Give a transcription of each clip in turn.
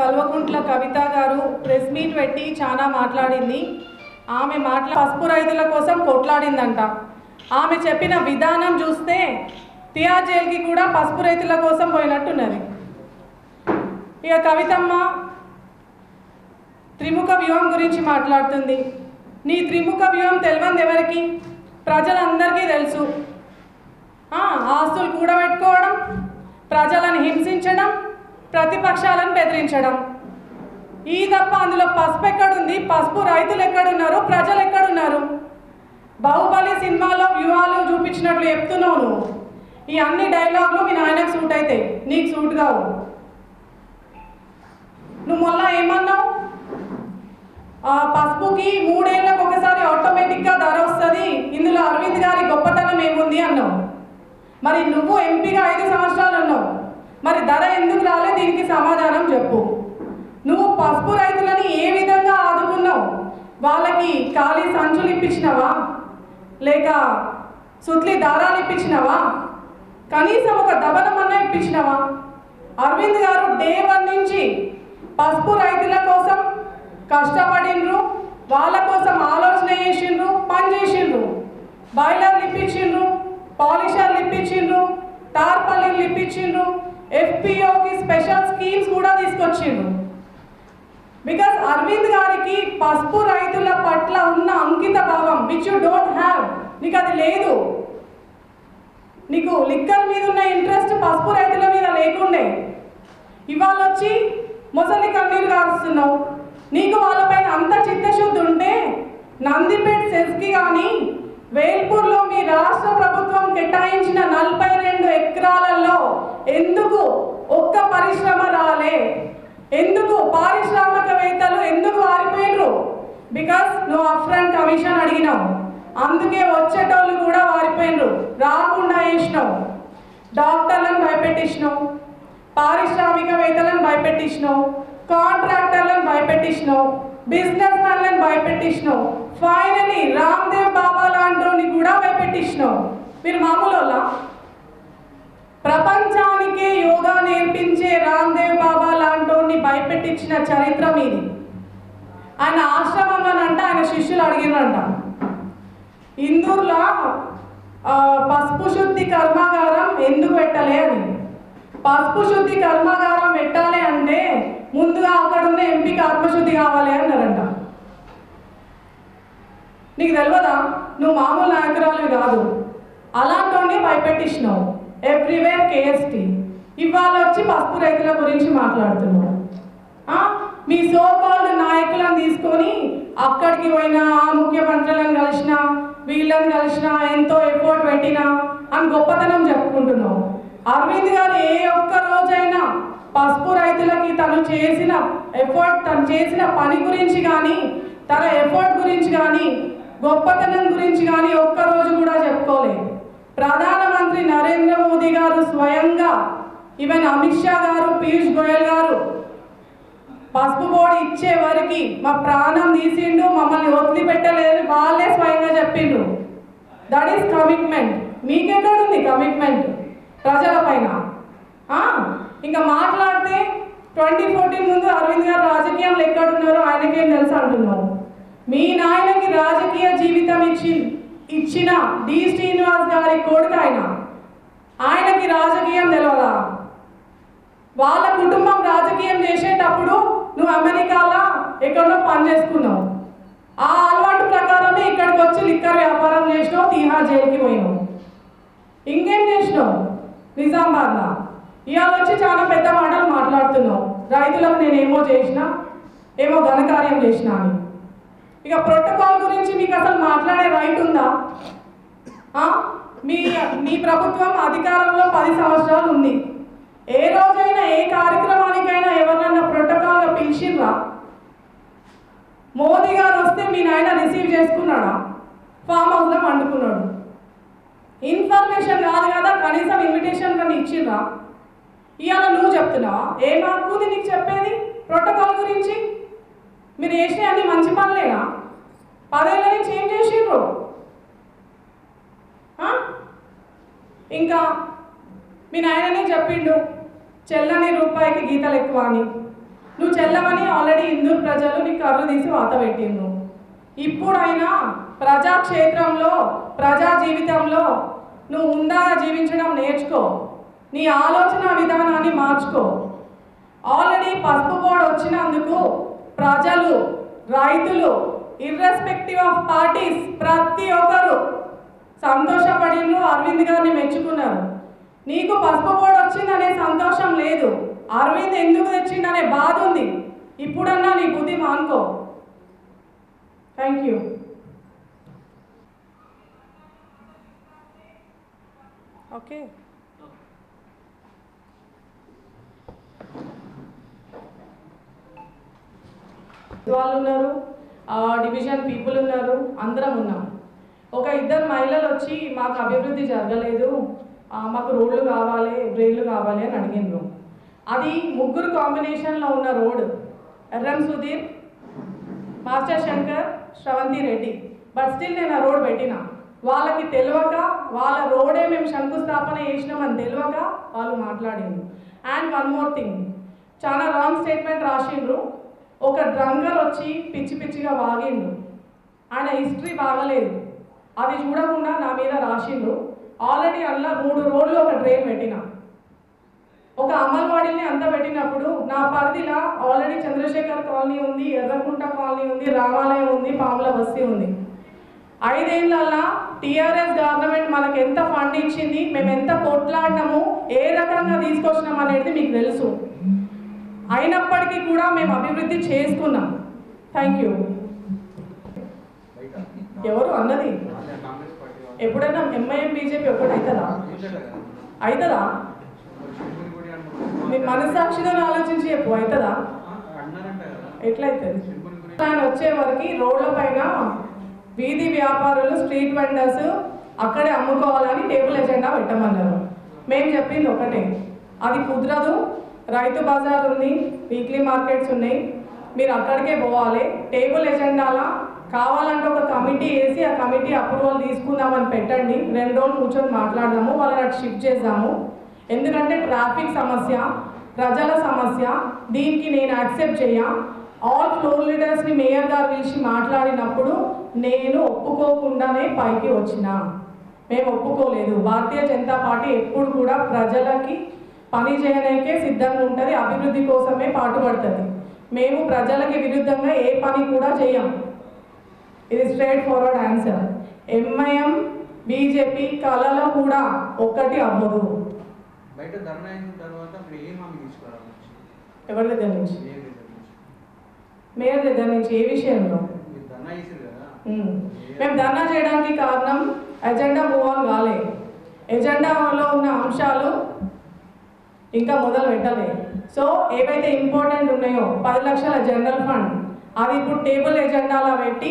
కల్వకుంట్ల కవిత గారు press meet పెట్టి చాలా మాట్లాడింది. ఆమె పసుపు రైతుల కోసం కొట్లాడిందంట. ఆమె చెప్పిన విధానం చూస్తే తిహార్ జైలుకి కూడా పసుపు రైతుల కోసం పోయినట్టున్నది. ఇక కవితమ్మ త్రిముఖ వ్యూహం గురించి మాట్లాడుతుంది. నీ త్రిముఖ వ్యూహం తెలియదు ఎవరికి? ప్రజలందరికీ తెలుసు. ఆస్తులు కూడబెట్టుకోవడం, ప్రజలను హింసించడం, ప్రతిపక్షాలను బెదిరించడం. ఈ తప్ప అందులో పసుపు ఎక్కడుంది? పసుపు రైతులు ఎక్కడున్నారు? ప్రజలు ఎక్కడున్నారు? బాహుబలి సినిమాలో వ్యూహాలు చూపించినట్లు చెప్తున్నావు నువ్వు. ఈ అన్ని డైలాగులు మీ నాయనకు సూట్ అవుతాయి, నీకు సూట్ కావు. నువ్వు మొన్న ఏమన్నావు? పసుపుకి 3 ఏళ్ళకు ఒకసారి ఆటోమేటిక్గా ధర వస్తుంది, ఇందులో అరవింద్ గారి గొప్పతనం ఏముంది అన్నావు. మరి నువ్వు ఎంపీగా 5 సంవత్సరాలు ఉన్నావు, మరి ధర ఎందుకు రాలే? దీనికి సమాధానం చెప్పు. నువ్వు పసుపు రైతులని ఏ విధంగా ఆదుకున్నావు? వాళ్ళకి ఖాళీ సంచులు ఇప్పించినవా, లేక సుత్లి దారాలు ఇప్పించినవా, కనీసం ఒక దబనమన్నా ఇప్పించినవా? అరవింద్ గారు డే 1 నుంచి పసుపు రైతుల కోసం కష్టపడిండ్రు, వాళ్ళ కోసం ఆలోచన చేసిండ్రు, పని చేసిండ్రు. బాయిలర్లు ఇప్పించిండ్రు, పాలిషర్లు ఇప్పించిండ్రు, టార్పల్లీలు ఇప్పించిండ్రు, FPOకి స్పెషల్ స్కీమ్స్ కూడా తీసుకొచ్చిండ్రు. బికాస్ అరవింద్ గారికి పసుపు రైతుల పట్ల ఉన్న అంకిత భావం విచ్ యూ డోంట్ హ్యావ్. నీకు అది లేదు. నీకు లిక్కర్ మీద ఉన్న ఇంట్రెస్ట్ పసుపు రైతుల మీద లేకుండే. ఇవాళ వచ్చి మొసలి కన్నీరు కారుస్తున్నావు. నీకు వాళ్ళపైన అంత చిత్తశుద్ధి ఉంటే నందిపేట్ సెస్కి కానీ వేల్పూర్లో మీ రాష్ట్ర ప్రభుత్వం కేటాయించిన 42 ఎకరాలలో ఎందుకు ఒక్క పరిశ్రమ రాలే? ఎందుకు పారిశ్రామికవేత్తలు ఎందుకు వారిపోయినరు? బికాస్ నువ్వు అప్ఫ్రంట్ కమిషన్ అడిగినావు, అందుకే వచ్చేటోళ్ళు కూడా వారిపోయినరు, రాకుండా వేసినావు. డాక్టర్లను భయపెట్టించినావు, పారిశ్రామికవేత్తలను భయపెట్టించినావు, కాంట్రాక్టర్లను భయపెట్టించినావు, బిజినెస్ మ్యాన్లను భయపెట్టించినావు. ఫైనలీ రామ్దేవ్ బాబా లాంటి కూడా భయపెట్టించినావు. మీరు మామూలు ప్రపంచానికే యోగా నేర్పించే రామ్దేవ్ బాబా లాంటి భయపెట్టించిన చరిత్ర మీది. ఆయన ఆశ్రమంలోనంట ఆయన శిష్యులు అడిగినంట, ఇందూరులో పసుపు శుద్ధి కర్మాగారం ఎందుకు పెట్టలే అని. పసుపు శుద్ధి కర్మాగారం పెట్టాలి అంటే ముందుగా అక్కడ ఉన్న ఎంపీకి ఆత్మశుద్ధి కావాలి అన్నారంట. నీకు తెలియదా? నువ్వు మామూలు నాయకురాలు కాదు, అలాంటి భయపెట్టించినావు. Everywhere KST. ఇవాళ వచ్చి పసుపు రైతుల గురించి మాట్లాడుతున్నావు. మీ సోకాల్డ్ నాయకులను తీసుకొని అక్కడికి పోయినా, ముఖ్యమంత్రులను కలిసినా, వీళ్ళని కలిసినా, ఎంతో ఎఫర్ట్ పెట్టినా అని గొప్పతనం చెప్పుకుంటున్నావు. అరవింద్ గారు ఏ ఒక్క రోజైనా పసుపు రైతులకి తను చేసిన ఎఫర్ట్, తను చేసిన పని గురించి కానీ, తన ఎఫర్ట్ గురించి కానీ, గొప్పతనం గురించి కానీ ఒక్కరోజు కూడా చెప్పుకోలేదు. ప్రధానమంత్రి నరేంద్ర మోదీ గారు స్వయంగా, ఈవెన్ అమిత్ షా గారు, పీయూష్ గోయల్ గారు పసుపు బోర్డు ఇచ్చే వరకు మా ప్రాణం తీసిండు, మమ్మల్ని వదిలిపెట్టలేదు, వాళ్ళే స్వయంగా చెప్పిండ్రు. That is commitment. మీకెక్కడుంది కమిట్మెంట్ ప్రజల పైన? ఇంకా మాట్లాడితే 2014 ముందు అరవింద్ గారు రాజకీయంలో ఎక్కడున్నారో ఆయనకేం తెలుసు అంటున్నావు. మీ నాయనకి రాజకీయ జీవితం ఇచ్చిన డి శ్రీనివాస్ గారి కొడుకు ఆయనకి రాజకీయం తెలియదా? వాళ్ళ కుటుంబం రాజకీయం చేసేటప్పుడు నువ్వు అమెరికాలో ఎక్కడో పని చేసుకున్నావు. ఆ అలవాటు ప్రకారమే ఇక్కడికి వచ్చి లిక్కర్ వ్యాపారం చేసినావు, తిహార్ జైలుకి పోయినావు. ఇంకేం చేసినావు నిజామాబాద్లో? ఇవాళ వచ్చి చాలా పెద్ద మాటలు మాట్లాడుతున్నావు. రైతులకు నేనేమో చేసినా, ఏమో ఘనకార్యం చేసినా అని. ఇక ప్రోటోకాల్ గురించి మీకు అసలు మాట్లాడే రైట్ ఉందా? మీ ప్రభుత్వం అధికారంలో 10 సంవత్సరాలు ఉంది. ఏ రోజైనా ఏ కార్యక్రమానికైనా ఎవరినైనా ప్రోటోకాల్గా పిలిచిండ్రా? మోదీ గారు వస్తే మీ నాయన రిసీవ్ చేసుకున్నాడా? ఫామ్ హౌస్లో వండుకున్నాడు. ఇన్ఫర్మేషన్ కాదు కదా, కనీసం ఇన్విటేషన్ కానీ ఇచ్చిండ్రా? ఇవాళ నువ్వు చెప్తున్నావా? ఏం హక్కు నీకు చెప్పేది ప్రోటోకాల్ గురించి? మీరు చేసే అన్ని మంచి పనులేనా? 10 ఏళ్ళ నుంచి ఏం చేసిండ్రు? ఇంకా మీ నాయననే చెప్పిండు చెల్లని రూపాయికి గీతలు ఎక్కువ అని. నువ్వు చెల్లవని ఆల్రెడీ హిందూ ప్రజలు నీ కర్రు తీసి వాత పెట్టిండ్రు. ఇప్పుడైనా ప్రజాక్షేత్రంలో ప్రజా జీవితంలో నువ్వు ఉండాగా జీవించడం నేర్చుకో, నీ ఆలోచన విధానాన్ని మార్చుకో. ఆల్రెడీ పసుపు బోర్డు వచ్చినందుకు ప్రజలు, రైతులు, ఇర్రెస్పెక్టివ్ ఆఫ్ పార్టీస్ ప్రతి ఒక్కరు సంతోషపడిను, అరవింద్ గారిని మెచ్చుకున్నారు. నీకు పసుపు బోర్డు వచ్చిందనే సంతోషం లేదు, అరవింద్ ఎందుకు తెచ్చిందనే బాధ ఉంది. ఇప్పుడన్నా నీ బుద్ధి మానుకో. Thank you. ఓకే, వాళ్ళు ఉన్నారు, డివిజన్ పీపుల్ ఉన్నారు, అందరం ఉన్నాం. ఒక ఇద్దరు మహిళలు వచ్చి మాకు అభివృద్ధి జరగలేదు, మాకు రోడ్లు కావాలి, డ్రైన్లు కావాలి అని అడిగిండ్రు. అది ముగ్గురు కాంబినేషన్లో ఉన్న road, Yerram Sudheer, master Shankar, Sravanthi Reddy. But still నేను ఆ రోడ్ పెట్టిన. వాళ్ళకి తెలియక, వాళ్ళ రోడే మేము శంకుస్థాపన చేసినామని తెలియక వాళ్ళు మాట్లాడిండ్రు. అండ్ వన్ మోర్ థింగ్, చాలా రాంగ్ స్టేట్మెంట్ రాసిండ్రు. ఒక డ్రంకర్ వచ్చి పిచ్చి పిచ్చిగా వాగిండు, ఆయన హిస్టరీ బాగలేదు, అది చూడకుండా నా మీద రాసిండ్రు. ఆల్రెడీ అందులో 3 రోడ్లు ఒక డ్రైన్ పెట్టిన, ఒక అమల్వాడిని అంతా పెట్టినప్పుడు నా పరిధిలో ఆల్రెడీ చంద్రశేఖర్ కాలనీ ఉంది, ఎర్రకుంట కాలనీ ఉంది, రామాలయం ఉంది, పాముల బస్తీ ఉంది. 5 ఏళ్ళల్లో టీఆర్ఎస్ గవర్నమెంట్ మనకు ఎంత ఫండ్ ఇచ్చింది, మేము ఎంత కొట్లాడినాము, ఏ రకంగా తీసుకొచ్చినాం అనేది మీకు తెలుసు. అయినప్పటికీ కూడా మేము అభివృద్ధి చేసుకున్నాం. Thank you. ఎవరు అన్నది? ఎప్పుడైనా ఎంఐఎం బీజేపీ ఒకటి అవుతుందా? అవుతుందా? మీ మనస్సాక్షిగా ఆలోచించి చెప్పు, అవుతుందా? ఎట్లయితుంది? ఆయన వచ్చే వరకు రోడ్ల పైన వీధి వ్యాపారులు, స్ట్రీట్ వెండర్స్ అక్కడే అమ్ముకోవాలని టేబుల్ ఎజెండా పెట్టమన్నారు. మేము చెప్పింది ఒకటే, అది కుదరదు. రైతు బజార్ ఉంది, వీక్లీ మార్కెట్స్ ఉన్నాయి, మీరు అక్కడికే పోవాలి. టేబుల్ ఎజెండాలా కావాలంటే ఒక కమిటీ వేసి ఆ కమిటీ అప్రూవల్ తీసుకుందామని పెట్టండి. 2 రోజులు కూర్చొని మాట్లాడదాము, వాళ్ళని అటు షిఫ్ట్ చేద్దాము. ఎందుకంటే ట్రాఫిక్ సమస్య, ప్రజల సమస్య, దీనికి నేను యాక్సెప్ట్ చేయ. ఆల్ ఫ్లోర్ లీడర్స్ని మేయర్ గారు పిలిచి మాట్లాడినప్పుడు నేను ఒప్పుకోకుండానే పైకి వచ్చిన. మేము ఒప్పుకోలేదు. భారతీయ జనతా పార్టీ ఎప్పుడు కూడా ప్రజలకి పని చేయడానికే సిద్ధంగా ఉంటుంది, అభివృద్ధి కోసమే పాటుపడుతుంది. మేము ప్రజలకి విరుద్ధంగా ఏ పని కూడా చేయం. ఇది straight forward answer. MIM BJP కళలో కూడా ఒక్కటి అవ్వదు. ఎవరి దగ్గర నుంచి? మేయర్ దగ్గర నుంచి. ఏ విషయంలో? మేము ధర్నా చేయడానికి కారణం ఎజెండా మూవ్ ఆన్ కాలే. ఎజెండాలో ఉన్న అంశాలు ఇంకా మొదలు పెట్టలే. సో ఏవైతే ఇంపార్టెంట్ ఉన్నాయో 10 లక్షల జనరల్ ఫండ్, అది ఇప్పుడు టేబుల్ ఎజెండాలో పెట్టి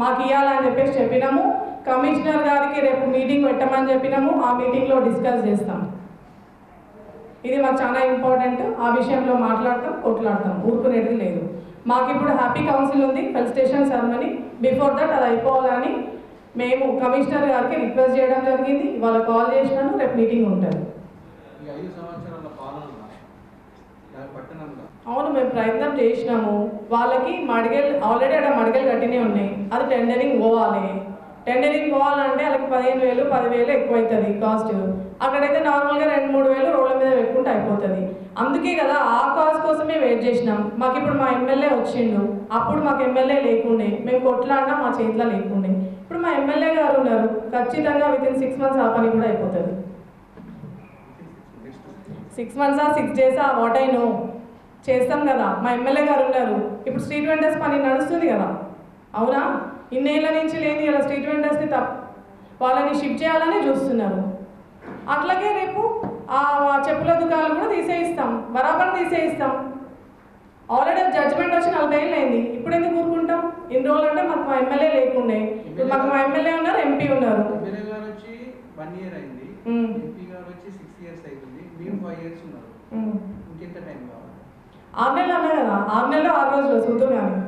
మాకు ఇవ్వాలని చెప్పేసి చెప్పినాము. కమిషనర్ గారికి రేపు మీటింగ్ పెట్టమని చెప్పినాము. ఆ మీటింగ్లో డిస్కస్ చేస్తాం. ఇది మాకు చాలా ఇంపార్టెంట్. ఆ విషయంలో మాట్లాడతాం, కొట్లాడతాం, ఊరుకునేది లేదు. మాకు ఇప్పుడు హ్యాపీ కౌన్సిల్ ఉంది, ఫెలిసిటేషన్ సెరమనీ. బిఫోర్ దట్ అది అయిపోవాలని మేము కమిషనర్ గారికి రిక్వెస్ట్ చేయడం జరిగింది. ఇవాళ కాల్ చేసినాను, రేపు మీటింగ్ ఉంటుంది. అవును, మేము ప్రయత్నం చేసినాము. వాళ్ళకి మడిగలు ఆల్రెడీ అక్కడ మడిగలు కట్టినే ఉన్నాయి, అది టెండరింగ్ పోవాలి. టెండరింగ్ పోవాలంటే వాళ్ళకి 15,000 10,000 ఎక్కువ అవుతుంది కాస్ట్. అక్కడైతే నార్మల్గా 2-3 వేలు రోడ్ల మీద పెట్టుకుంటే అయిపోతుంది. అందుకే కదా ఆ కాస్ట్ కోసమే వెయిట్ చేసినాం. మాకు ఇప్పుడు మా ఎమ్మెల్యే వచ్చిండు, అప్పుడు మాకు ఎమ్మెల్యే లేకుండే, మేము కొట్లాడినా మా చేతిలో లేకుండే. ఇప్పుడు మా ఎమ్మెల్యే గారు ఉన్నారు, ఖచ్చితంగా వితిన్ 6 మంత్స్ ఆ పని కూడా అయిపోతుంది. 6 మంత్సా 6 డేసా వాట్ ఐ నో చేస్తాం కదా. మా ఎమ్మెల్యే గారు ఉన్నారు. ఇప్పుడు స్ట్రీట్ వెండర్స్ పని నడుస్తుంది కదా, అవునా? ఇన్నేళ్ల నుంచి లేని ఇలా స్ట్రీట్ వెండర్స్ని వాళ్ళని షిఫ్ట్ చేయాలని చూస్తున్నారు. అట్లాగే రేపు ఆ చెప్పుల దుకాణాలు కూడా తీసేయిస్తాం, బరాబర్ తీసేయిస్తాం. ఆల్రెడీ జడ్జిమెంట్ వచ్చి 40 ఏళ్ళు అయింది. ఇప్పుడు ఎందుకు ఊరుకుంటాం? ఇన్ని రోజులు అంటే మాకు మా ఎమ్మెల్యే లేకుండే, ఇప్పుడు మాకు మా ఎమ్మెల్యే ఉన్నారు, ఎంపీ ఉన్నారు. 1 year అయింది, ఎంపీ గారు వచ్చి 6 years అవుతుంది, మేము 5 years ఉన్నారు. ఇంకెంత టైం కావాలి? 6 నెలలు అన్నా కదా, 6 నెలలు 6 రోజులు చూద్దాం కానీ.